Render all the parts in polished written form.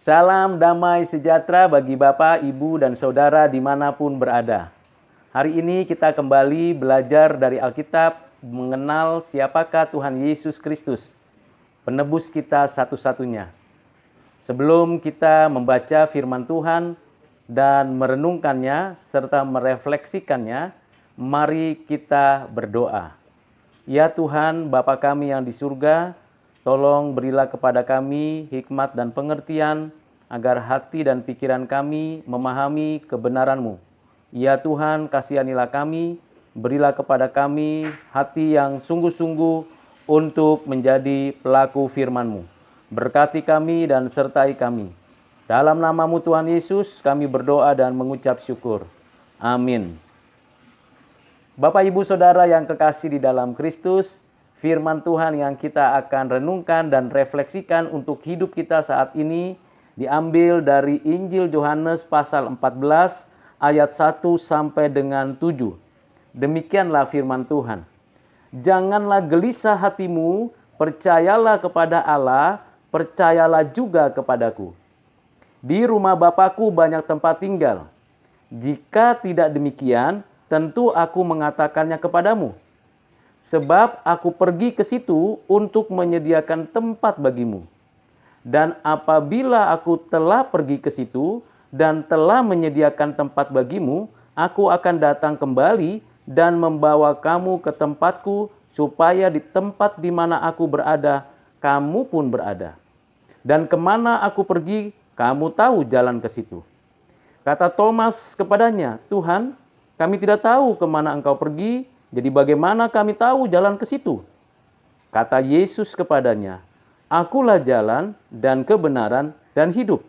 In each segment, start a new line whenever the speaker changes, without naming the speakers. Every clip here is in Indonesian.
Salam damai sejahtera bagi Bapak, Ibu, dan Saudara dimanapun berada. Hari ini kita kembali belajar dari Alkitab mengenal siapakah Tuhan Yesus Kristus, penebus kita satu-satunya. Sebelum kita membaca firman Tuhan dan merenungkannya serta merefleksikannya, mari kita berdoa. Ya Tuhan, Bapa kami yang di surga, tolong berilah kepada kami hikmat dan pengertian, agar hati dan pikiran kami memahami kebenaran-Mu. Ya Tuhan, kasihanilah kami, berilah kepada kami hati yang sungguh-sungguh untuk menjadi pelaku firman-Mu. Berkati kami dan sertai kami. Dalam nama-Mu Tuhan Yesus, kami berdoa dan mengucap syukur. Amin. Bapak, Ibu, Saudara yang kekasih di dalam Kristus, firman Tuhan yang kita akan renungkan dan refleksikan untuk hidup kita saat ini diambil dari Injil Yohanes pasal 14 ayat 1 sampai dengan 7. Demikianlah firman Tuhan. Janganlah gelisah hatimu, percayalah kepada Allah, percayalah juga kepadaku. Di rumah Bapakku banyak tempat tinggal. Jika tidak demikian, tentu aku mengatakannya kepadamu. Sebab aku pergi ke situ untuk menyediakan tempat bagimu. Dan apabila aku telah pergi ke situ dan telah menyediakan tempat bagimu, aku akan datang kembali dan membawa kamu ke tempatku, supaya di tempat di mana aku berada, kamu pun berada. Dan kemana aku pergi, kamu tahu jalan ke situ. Kata Thomas kepadanya, Tuhan, kami tidak tahu kemana engkau pergi, jadi bagaimana kami tahu jalan ke situ? Kata Yesus kepadanya, Akulah jalan dan kebenaran dan hidup.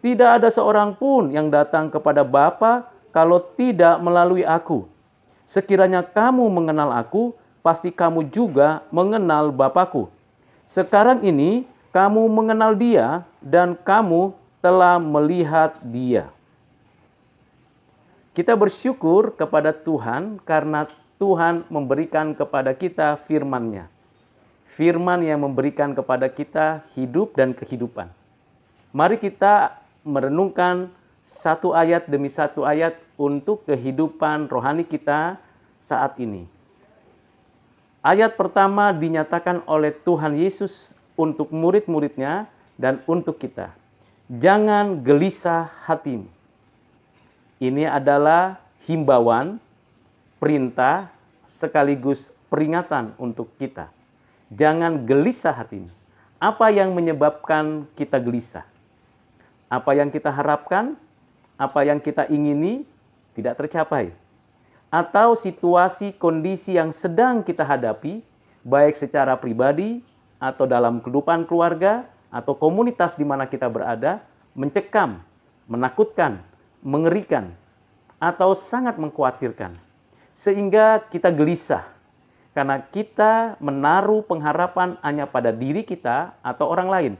Tidak ada seorang pun yang datang kepada Bapa kalau tidak melalui aku. Sekiranya kamu mengenal aku, pasti kamu juga mengenal Bapakku. Sekarang ini kamu mengenal Dia dan kamu telah melihat Dia. Kita bersyukur kepada Tuhan karena Tuhan memberikan kepada kita firman-Nya. Firman yang memberikan kepada kita hidup dan kehidupan. Mari kita merenungkan satu ayat demi satu ayat untuk kehidupan rohani kita saat ini. Ayat pertama dinyatakan oleh Tuhan Yesus untuk murid-muridnya dan untuk kita. Jangan gelisah hatimu. Ini adalah himbauan, perintah, sekaligus peringatan untuk kita. Jangan gelisah hatimu. Apa yang menyebabkan kita gelisah? Apa yang kita harapkan? Apa yang kita ingini tidak tercapai? Atau situasi kondisi yang sedang kita hadapi, baik secara pribadi atau dalam kehidupan keluarga atau komunitas di mana kita berada, mencekam, menakutkan, mengerikan, atau sangat mengkhawatirkan, sehingga kita gelisah karena kita menaruh pengharapan hanya pada diri kita atau orang lain,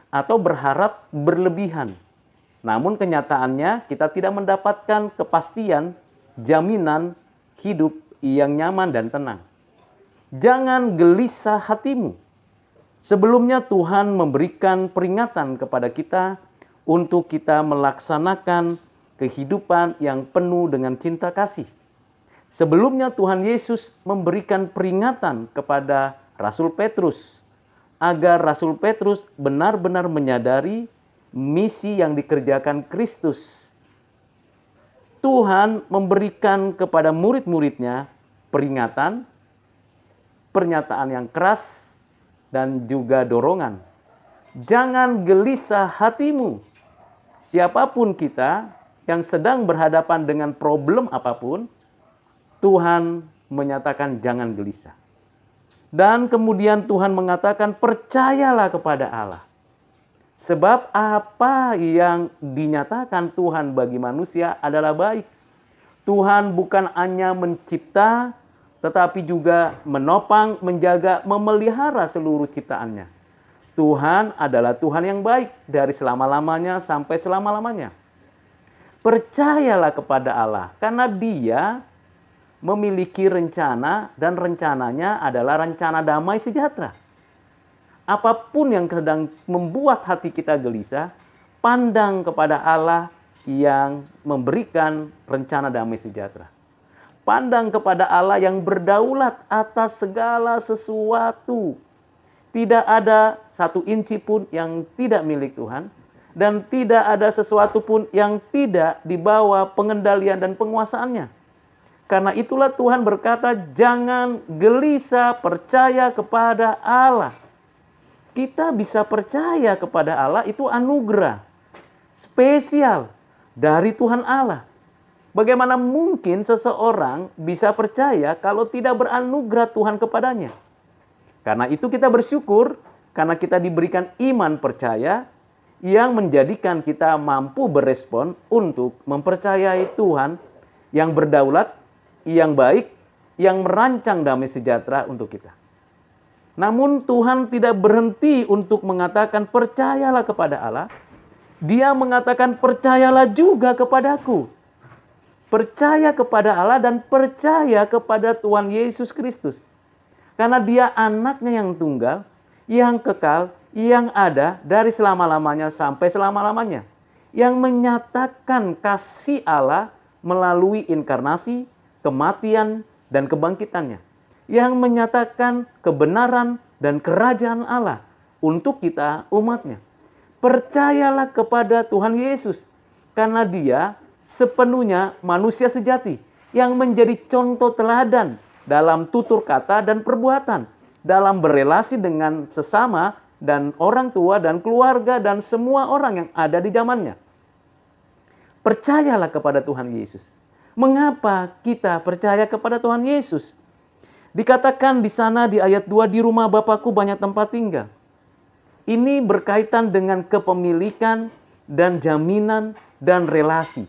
atau berharap berlebihan. Namun kenyataannya kita tidak mendapatkan kepastian, jaminan hidup yang nyaman dan tenang. Jangan gelisah hatimu. Sebelumnya Tuhan memberikan peringatan kepada kita untuk kita melaksanakan kehidupan yang penuh dengan cinta kasih. Sebelumnya Tuhan Yesus memberikan peringatan kepada Rasul Petrus agar Rasul Petrus benar-benar menyadari misi yang dikerjakan Kristus. Tuhan memberikan kepada murid-muridnya peringatan, pernyataan yang keras, dan juga dorongan. Jangan gelisah hatimu. Siapapun kita yang sedang berhadapan dengan problem apapun, Tuhan menyatakan jangan gelisah. Dan kemudian Tuhan mengatakan percayalah kepada Allah. Sebab apa yang dinyatakan Tuhan bagi manusia adalah baik. Tuhan bukan hanya mencipta, tetapi juga menopang, menjaga, memelihara seluruh ciptaannya. Tuhan adalah Tuhan yang baik dari selama-lamanya sampai selama-lamanya. Percayalah kepada Allah, karena Dia memiliki rencana dan rencananya adalah rencana damai sejahtera. Apapun yang sedang membuat hati kita gelisah, pandang kepada Allah yang memberikan rencana damai sejahtera. Pandang kepada Allah yang berdaulat atas segala sesuatu. Tidak ada satu inci pun yang tidak milik Tuhan. Dan tidak ada sesuatu pun yang tidak dibawa pengendalian dan penguasaannya. Karena itulah Tuhan berkata, jangan gelisah percaya kepada Allah. Kita bisa percaya kepada Allah, itu anugerah spesial dari Tuhan Allah. Bagaimana mungkin seseorang bisa percaya kalau tidak beranugerah Tuhan kepadanya? Karena itu kita bersyukur, karena kita diberikan iman percaya yang menjadikan kita mampu berespon untuk mempercayai Tuhan yang berdaulat, yang baik, yang merancang damai sejahtera untuk kita. Namun Tuhan tidak berhenti untuk mengatakan percayalah kepada Allah. Dia mengatakan percayalah juga kepadaku. Percaya kepada Allah dan percaya kepada Tuhan Yesus Kristus. Karena dia anaknya yang tunggal, yang kekal, yang ada dari selama-lamanya sampai selama-lamanya. Yang menyatakan kasih Allah melalui inkarnasi, kematian, dan kebangkitannya. Yang menyatakan kebenaran dan kerajaan Allah untuk kita umatnya. Percayalah kepada Tuhan Yesus. Karena dia sepenuhnya manusia sejati yang menjadi contoh teladan dalam tutur kata dan perbuatan, dalam berelasi dengan sesama dan orang tua dan keluarga dan semua orang yang ada di zamannya. Percayalah kepada Tuhan Yesus. Mengapa kita percaya kepada Tuhan Yesus? Dikatakan di sana di ayat 2, di rumah Bapakku banyak tempat tinggal. Ini berkaitan dengan kepemilikan dan jaminan dan relasi.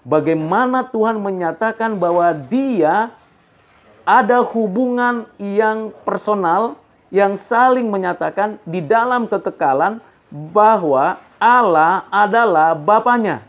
Bagaimana Tuhan menyatakan bahwa dia ada hubungan yang personal, yang saling menyatakan di dalam kekekalan bahwa Allah adalah Bapanya.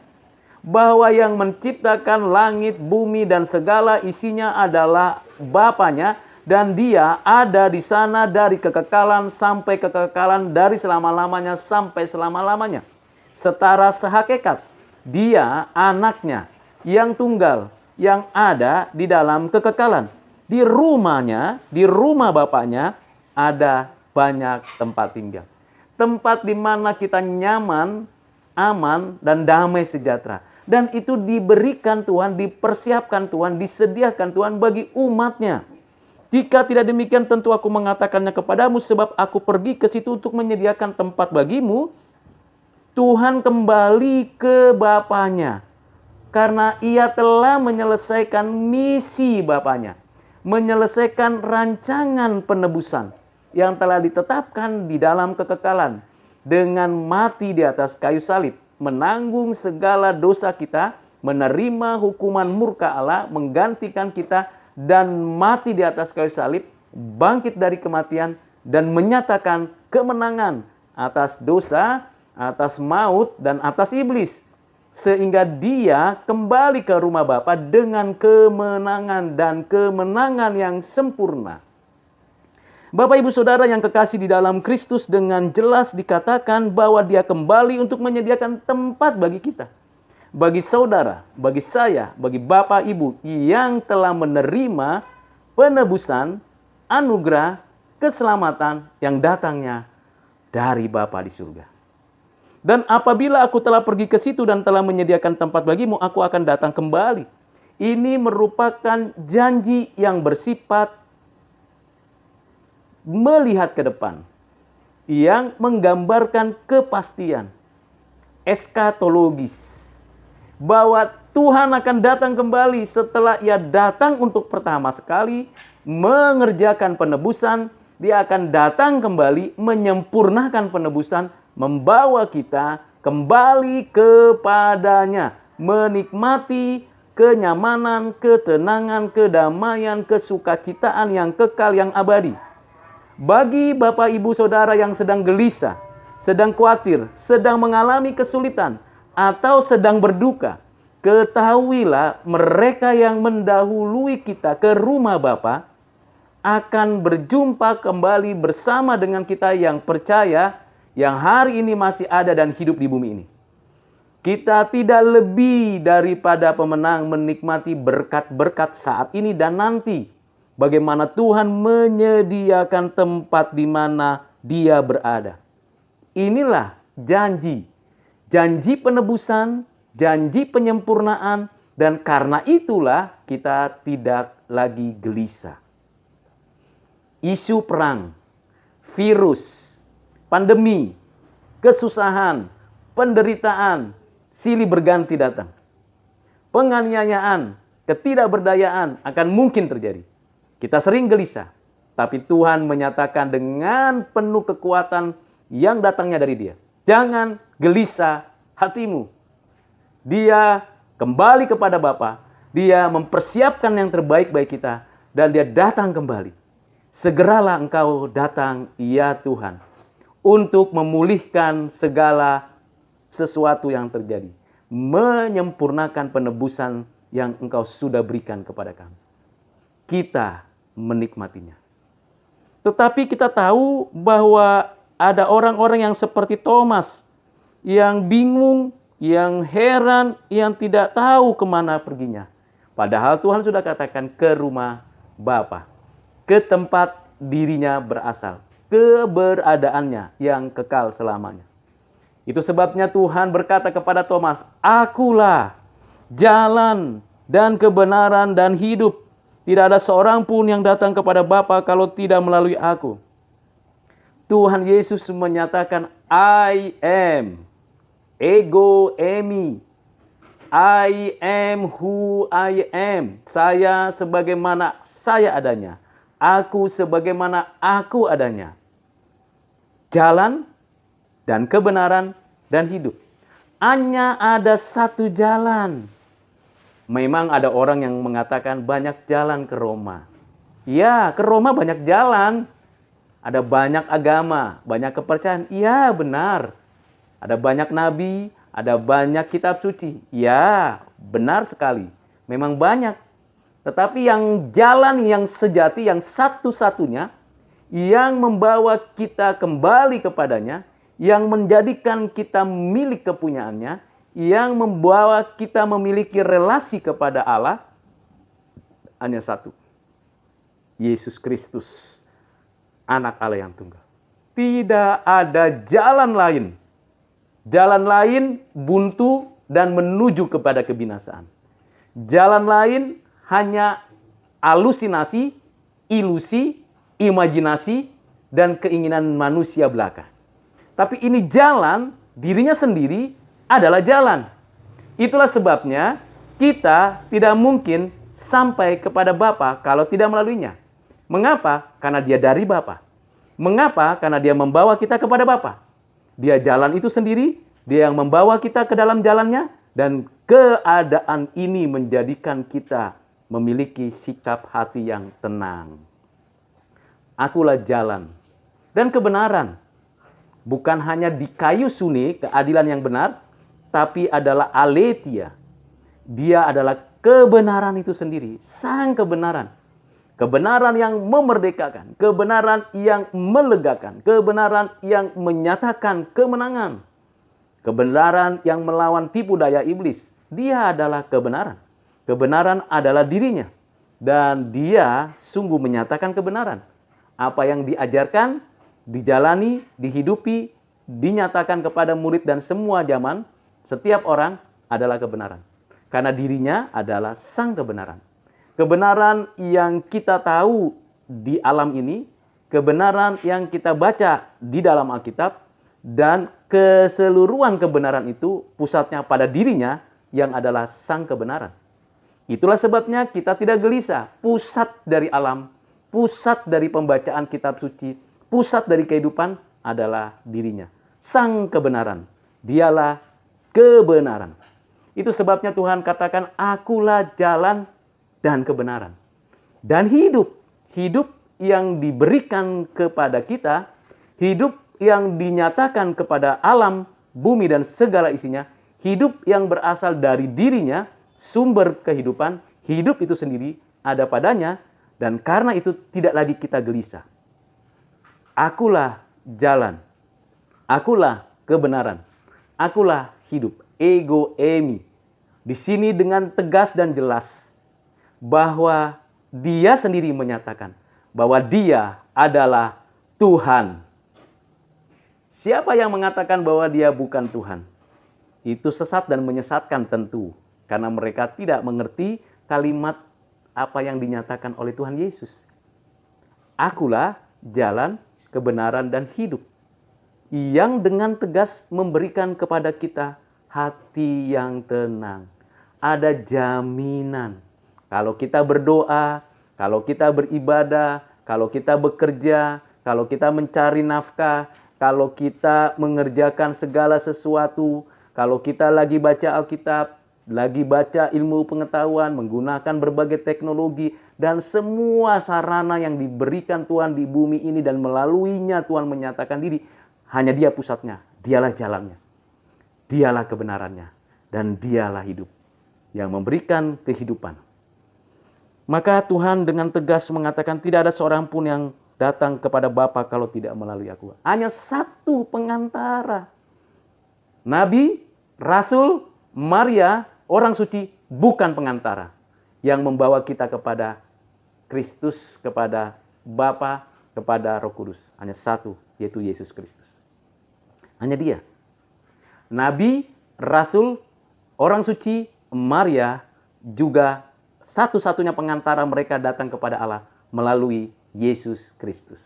Bahwa yang menciptakan langit, bumi, dan segala isinya adalah Bapanya. Dan dia ada di sana dari kekekalan sampai kekekalan, dari selama-lamanya sampai selama-lamanya. Setara sehakikat. Dia anaknya yang tunggal, yang ada di dalam kekekalan. Di rumahnya, di rumah Bapaknya, ada banyak tempat tinggal. Tempat di mana kita nyaman, aman, dan damai sejahtera. Dan itu diberikan Tuhan, dipersiapkan Tuhan, disediakan Tuhan bagi umatnya. Jika tidak demikian, tentu aku mengatakannya kepadamu, sebab aku pergi ke situ untuk menyediakan tempat bagimu. Tuhan kembali ke Bapaknya. Karena ia telah menyelesaikan misi Bapaknya. Menyelesaikan rancangan penebusan yang telah ditetapkan di dalam kekekalan. Dengan mati di atas kayu salib. Menanggung segala dosa kita. Menerima hukuman murka Allah. Menggantikan kita. Dan mati di atas kayu salib. Bangkit dari kematian. Dan menyatakan kemenangan atas dosa, atas maut, dan atas iblis. Sehingga dia kembali ke rumah Bapa dengan kemenangan dan kemenangan yang sempurna. Bapak, Ibu, Saudara yang kekasih di dalam Kristus, dengan jelas dikatakan bahwa dia kembali untuk menyediakan tempat bagi kita. Bagi saudara, bagi saya, bagi Bapak, Ibu yang telah menerima penebusan, anugerah, keselamatan yang datangnya dari Bapa di surga. Dan apabila aku telah pergi ke situ dan telah menyediakan tempat bagimu, aku akan datang kembali. Ini merupakan janji yang bersifat melihat ke depan. Yang menggambarkan kepastian. Eskatologis. Bahwa Tuhan akan datang kembali setelah ia datang untuk pertama sekali. Mengerjakan penebusan. Dia akan datang kembali menyempurnakan penebusan. Membawa kita kembali kepadanya. Menikmati kenyamanan, ketenangan, kedamaian, kesukacitaan yang kekal, yang abadi. Bagi Bapak, Ibu, Saudara yang sedang gelisah, sedang khawatir, sedang mengalami kesulitan, atau sedang berduka, ketahuilah mereka yang mendahului kita ke rumah Bapa akan berjumpa kembali bersama dengan kita yang percaya, yang hari ini masih ada dan hidup di bumi ini. Kita tidak lebih daripada pemenang menikmati berkat-berkat saat ini dan nanti. Bagaimana Tuhan menyediakan tempat di mana Dia berada. Inilah janji. Janji penebusan, janji penyempurnaan, dan karena itulah kita tidak lagi gelisah. Isu perang, virus, pandemi, kesusahan, penderitaan, silih berganti datang. Penganiayaan, ketidakberdayaan akan mungkin terjadi. Kita sering gelisah, tapi Tuhan menyatakan dengan penuh kekuatan yang datangnya dari Dia. Jangan gelisah hatimu. Dia kembali kepada Bapa. Dia mempersiapkan yang terbaik bagi kita. Dan Dia datang kembali. Segeralah engkau datang, ya Tuhan, untuk memulihkan segala sesuatu yang terjadi. Menyempurnakan penebusan yang engkau sudah berikan kepada kami. Kita menikmatinya. Tetapi kita tahu bahwa ada orang-orang yang seperti Thomas, yang bingung, yang heran, yang tidak tahu kemana perginya. Padahal Tuhan sudah katakan ke rumah Bapa, ke tempat dirinya berasal, keberadaannya yang kekal selamanya. Itu sebabnya Tuhan berkata kepada Thomas, "Akulah jalan dan kebenaran dan hidup. Tidak ada seorang pun yang datang kepada Bapa kalau tidak melalui aku." Tuhan Yesus menyatakan, I am, ego eimi, I am who I am. Saya sebagaimana saya adanya. Aku sebagaimana aku adanya. Jalan dan kebenaran dan hidup. Hanya ada satu jalan. Memang ada orang yang mengatakan banyak jalan ke Roma. Ya, ke Roma banyak jalan. Ada banyak agama, banyak kepercayaan. Ya, benar. Ada banyak nabi, ada banyak kitab suci. Ya, benar sekali. Memang banyak. Tetapi yang jalan yang sejati, yang satu-satunya, yang membawa kita kembali kepadanya, yang menjadikan kita milik kepunyaannya, yang membawa kita memiliki relasi kepada Allah, hanya satu. Yesus Kristus, Anak Allah yang tunggal. Tidak ada jalan lain. Jalan lain buntu dan menuju kepada kebinasaan. Jalan lain hanya halusinasi, ilusi, imajinasi, dan keinginan manusia belaka. Tapi ini jalan, dirinya sendiri adalah jalan. Itulah sebabnya kita tidak mungkin sampai kepada Bapa kalau tidak melaluinya. Mengapa? Karena Dia dari Bapa. Mengapa? Karena Dia membawa kita kepada Bapa. Dia jalan itu sendiri, Dia yang membawa kita ke dalam jalannya, dan keadaan ini menjadikan kita memiliki sikap hati yang tenang. Akulah jalan dan kebenaran. Bukan hanya di kayu suni keadilan yang benar, tapi adalah aletheia. Dia adalah kebenaran itu sendiri, sang kebenaran. Kebenaran yang memerdekakan, kebenaran yang melegakan, kebenaran yang menyatakan kemenangan. Kebenaran yang melawan tipu daya iblis. Dia adalah kebenaran. Kebenaran adalah dirinya. Dan Dia sungguh menyatakan kebenaran. Apa yang diajarkan, dijalani, dihidupi, dinyatakan kepada murid dan semua zaman, setiap orang adalah kebenaran. Karena dirinya adalah sang kebenaran. Kebenaran yang kita tahu di alam ini, kebenaran yang kita baca di dalam Alkitab, dan keseluruhan kebenaran itu pusatnya pada dirinya yang adalah sang kebenaran. Itulah sebabnya kita tidak gelisah. Pusat dari alam, pusat dari pembacaan kitab suci, pusat dari kehidupan adalah dirinya. Sang kebenaran. Dialah kebenaran. Itu sebabnya Tuhan katakan, akulah jalan dan kebenaran. Dan hidup. Hidup yang diberikan kepada kita, hidup yang dinyatakan kepada alam, bumi dan segala isinya, hidup yang berasal dari dirinya, sumber kehidupan, hidup itu sendiri ada padanya, dan karena itu tidak lagi kita gelisah. Akulah jalan, akulah kebenaran, akulah hidup. ego eimi. Di sini dengan tegas dan jelas bahwa dia sendiri menyatakan bahwa dia adalah Tuhan. Siapa yang mengatakan bahwa dia bukan Tuhan? Itu sesat dan menyesatkan tentu. Karena mereka tidak mengerti kalimat apa yang dinyatakan oleh Tuhan Yesus. Akulah jalan, kebenaran, dan hidup. Yang dengan tegas memberikan kepada kita hati yang tenang. Ada jaminan. Kalau kita berdoa, kalau kita beribadah, kalau kita bekerja, kalau kita mencari nafkah, kalau kita mengerjakan segala sesuatu, kalau kita lagi baca Alkitab, lagi baca ilmu pengetahuan, menggunakan berbagai teknologi, dan semua sarana yang diberikan Tuhan di bumi ini dan melaluinya Tuhan menyatakan diri, hanya Dia pusatnya, Dialah jalannya, Dialah kebenarannya, dan Dialah hidup yang memberikan kehidupan. Maka Tuhan dengan tegas mengatakan tidak ada seorang pun yang datang kepada Bapa kalau tidak melalui aku. Hanya satu pengantara. Nabi, Rasul, Maria, orang suci, bukan pengantara. Yang membawa kita kepada Kristus, kepada Bapa, kepada Roh Kudus. Hanya satu, yaitu Yesus Kristus. Hanya Dia. Nabi, Rasul, orang suci, Maria, juga satu-satunya pengantara mereka datang kepada Allah melalui Yesus Kristus.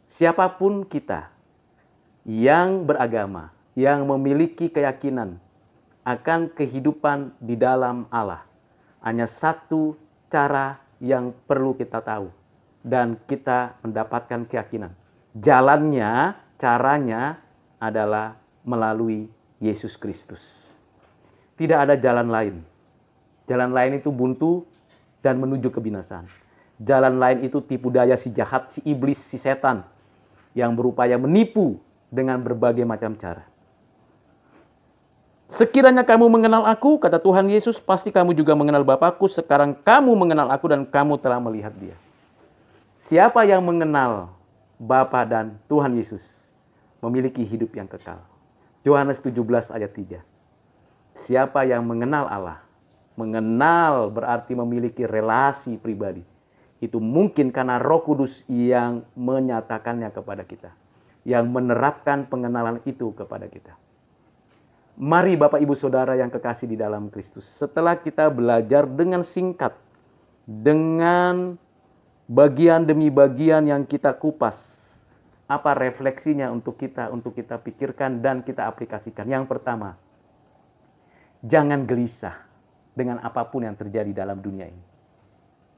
Siapapun kita yang beragama, yang memiliki keyakinan akan kehidupan di dalam Allah, hanya satu cara yang perlu kita tahu dan kita mendapatkan keyakinan. Jalannya, caranya adalah melalui Yesus Kristus. Tidak ada jalan lain. Jalan lain itu buntu dan menuju kebinasaan. Jalan lain itu tipu daya si jahat, si iblis, si setan yang berupaya menipu dengan berbagai macam cara. Sekiranya kamu mengenal aku, kata Tuhan Yesus, pasti kamu juga mengenal Bapakku. Sekarang kamu mengenal aku dan kamu telah melihat Dia. Siapa yang mengenal Bapa dan Tuhan Yesus memiliki hidup yang kekal. Yohanes 17 ayat 3. Siapa yang mengenal Allah, mengenal berarti memiliki relasi pribadi. Itu mungkin karena Roh Kudus yang menyatakannya kepada kita. Yang menerapkan pengenalan itu kepada kita. Mari Bapak Ibu Saudara yang kekasih di dalam Kristus. Setelah kita belajar dengan singkat. Dengan bagian demi bagian yang kita kupas. Apa refleksinya untuk kita pikirkan dan kita aplikasikan. Yang pertama. Jangan gelisah dengan apapun yang terjadi dalam dunia ini.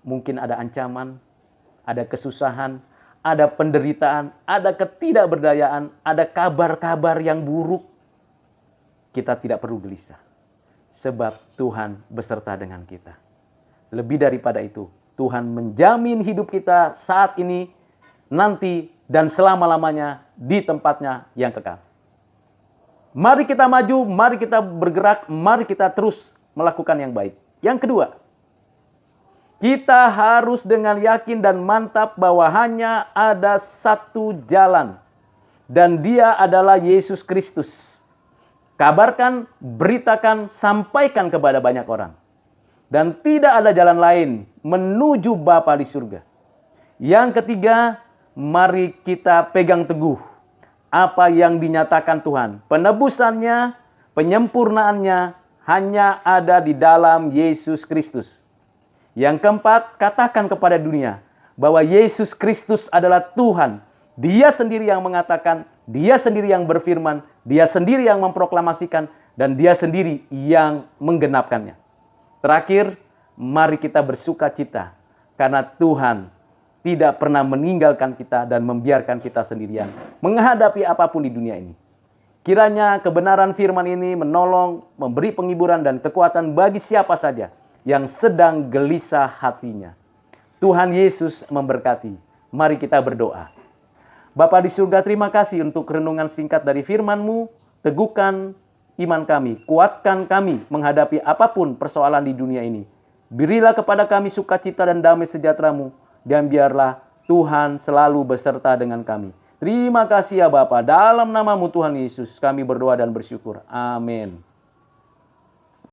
Mungkin ada ancaman, ada kesusahan, ada penderitaan, ada ketidakberdayaan, ada kabar-kabar yang buruk. Kita tidak perlu gelisah. Sebab Tuhan beserta dengan kita. Lebih daripada itu, Tuhan menjamin hidup kita saat ini, nanti, dan selama-lamanya di tempatnya yang kekal. Mari kita maju, mari kita bergerak, mari kita terus melakukan yang baik. Yang kedua, kita harus dengan yakin dan mantap bahwa hanya ada satu jalan. Dan Dia adalah Yesus Kristus. Kabarkan, beritakan, sampaikan kepada banyak orang. Dan tidak ada jalan lain menuju Bapa di surga. Yang ketiga, mari kita pegang teguh apa yang dinyatakan Tuhan. Penebusannya, penyempurnaannya hanya ada di dalam Yesus Kristus. Yang keempat, katakan kepada dunia bahwa Yesus Kristus adalah Tuhan. Dia sendiri yang mengatakan, Dia sendiri yang berfirman, Dia sendiri yang memproklamasikan, dan Dia sendiri yang menggenapkannya. Terakhir, mari kita bersuka cita karena Tuhan tidak pernah meninggalkan kita dan membiarkan kita sendirian menghadapi apapun di dunia ini. Kiranya kebenaran firman ini menolong, memberi penghiburan dan kekuatan bagi siapa saja yang sedang gelisah hatinya. Tuhan Yesus memberkati. Mari kita berdoa. Bapa di surga, terima kasih untuk renungan singkat dari firman-Mu. Teguhkan iman kami, kuatkan kami menghadapi apapun persoalan di dunia ini. Berilah kepada kami sukacita dan damai sejahtera-Mu, dan biarlah Tuhan selalu beserta dengan kami. Terima kasih ya Bapa, dalam nama-Mu Tuhan Yesus kami berdoa dan bersyukur. Amin.